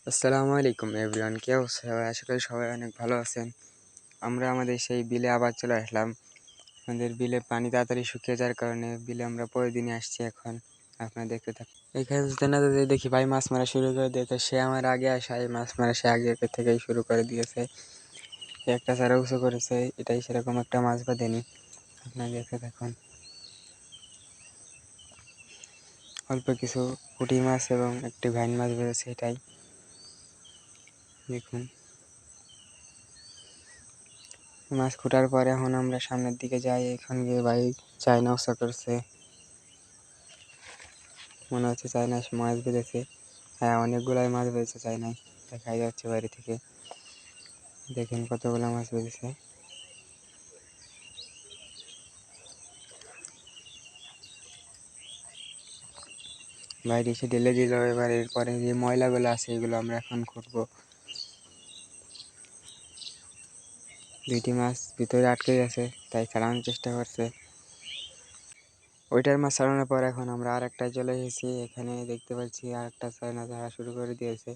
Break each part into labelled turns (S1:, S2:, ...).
S1: আসসালামু আলাইকুম এভরিওয়ান, কি অবস্থা সবাই? আশা করি সবাই অনেক ভালো আছেন। আমরা আমাদের সেই বিলে আবার চলে আসলাম। আমাদের বিলে পানি তাড়াতাড়ি শুকিয়ে যাওয়ার কারণে বিলে আমরা প্রতিদিনই আসছি। এখন আপনারা দেখতে থাকুন। এখানে যেতে না যেতে দেখি ভাই মাছ মারা শুরু করে দিয়েছে। সে আমার আগে আসায় মাছ মারা সে আগে থেকেই শুরু করে দিয়েছে। সে একটা চারা উঁচু করেছে, এটাই সেরকম একটা মাছ বাঁধেনি। আপনারা দেখতে থাকুন। অল্প কিছু পুঁটি মাছ এবং একটি ভাইন মাছ বেরোছে, এটাই দেখুন। মাছ খুঁটার পরে এখন আমরা সামনের দিকে যাই। এখন গিয়ে ভাই চায়না উঁচা করছে, মনে হচ্ছে চায়না মাছ বেঁধেছে। হ্যাঁ, অনেকগুলাই মাছ বেঁধেছে চায়নায়, দেখাই যাচ্ছে বাড়ি থেকে। দেখেন কতগুলো মাছ বেঁধেছে। বাইরে এসে ঢেলে দিল। এবার এরপরে যে ময়লাগুলো আছে এগুলো আমরা এখন খুঁটবো। দুইটি মাছ ভিতরে আটকে গেছে, তাই ছাড়ানোর চেষ্টা করছে। ওইটার মাছ ছাড়ানোর পর এখন আমরা আর একটা চলে এসেছি। এখানে দেখতে পাচ্ছি আর একটা চায়না ধরা শুরু করে দিয়েছে।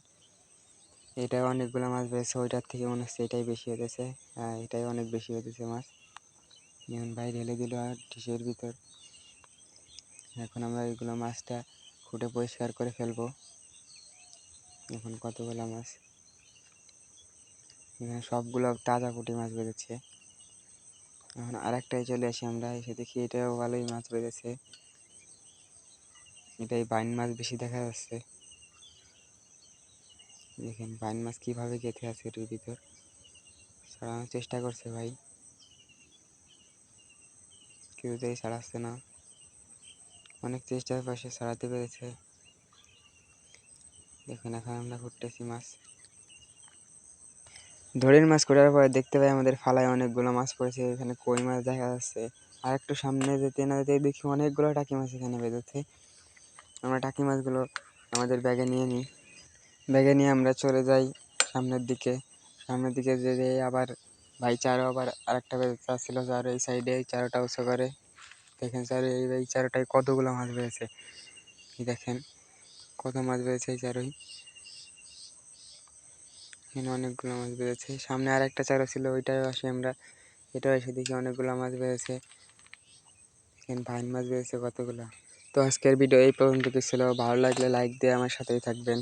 S1: এটাই অনেকগুলো মাছ বেড়েছে, ওইটার থেকে মনে হচ্ছে এটাই বেশি হতেছে। হ্যাঁ, এটাই অনেক বেশি হতেছে মাছ। যেমন ভাই ঢেলে দিল আর ডিশের ভিতর। এখন আমরা এইগুলো মাছটা খুঁটে পরিষ্কার করে ফেলবো। এখন কতগুলো মাছ এখানে, সবগুলো তাজা পুঁটি মাছ বেড়েছে। এখন আরেকটাই চলে আসি আমরা, এসে দেখি এটাও ভালোই মাছ বেড়েছে। এটাই বাইন মাছ বেশি দেখা যাচ্ছে। দেখেন বাইন মাছ কীভাবে গেঁথে আছে এটার ভিতর। ছাড়ানোর চেষ্টা করছে ভাই, কিছুতেই ছাড়াচ্ছে না। অনেক চেষ্টার পর সে ছাড়াতে পেরেছে। দেখুন এখন আমরা খুঁটতেছি মাছ। ধরের মাছ খোঁড়ার পরে দেখতে পাই আমাদের ফালায় অনেকগুলো মাছ পড়েছে। এখানে কই মাছ দেখা যাচ্ছে। আর একটু সামনে যেতে না যেতে দেখি অনেকগুলো টাকি মাছ এখানে বেঁধেছে। আমরা টাকি মাছগুলো আমাদের ব্যাগে নিয়ে নিই। ব্যাগে নিয়ে আমরা চলে যাই সামনের দিকে। সামনের দিকে যেয়ে আবার ভাই চারও আবার আরেকটা চার ছিল, চার এই সাইডে চারোটা উঁচু করে। দেখেন স্যার এই চারোটায় কতগুলো মাছ বেড়েছে। দেখেন কত মাছ বেড়েছে এই চারোই। এখানে অনেকগুলো মাছ বেড়েছে। সামনে আর একটা চারা ছিল, ওইটাও আসি আমরা। এটাও এসে দেখি অনেকগুলো মাছ বেড়েছে। এখানে ভাইন মাছ বেড়েছে কতগুলো। তো আজকের ভিডিও এই পর্যন্ত ছিল। ভালো লাগলে লাইক দিয়ে আমার সাথেই থাকবেন।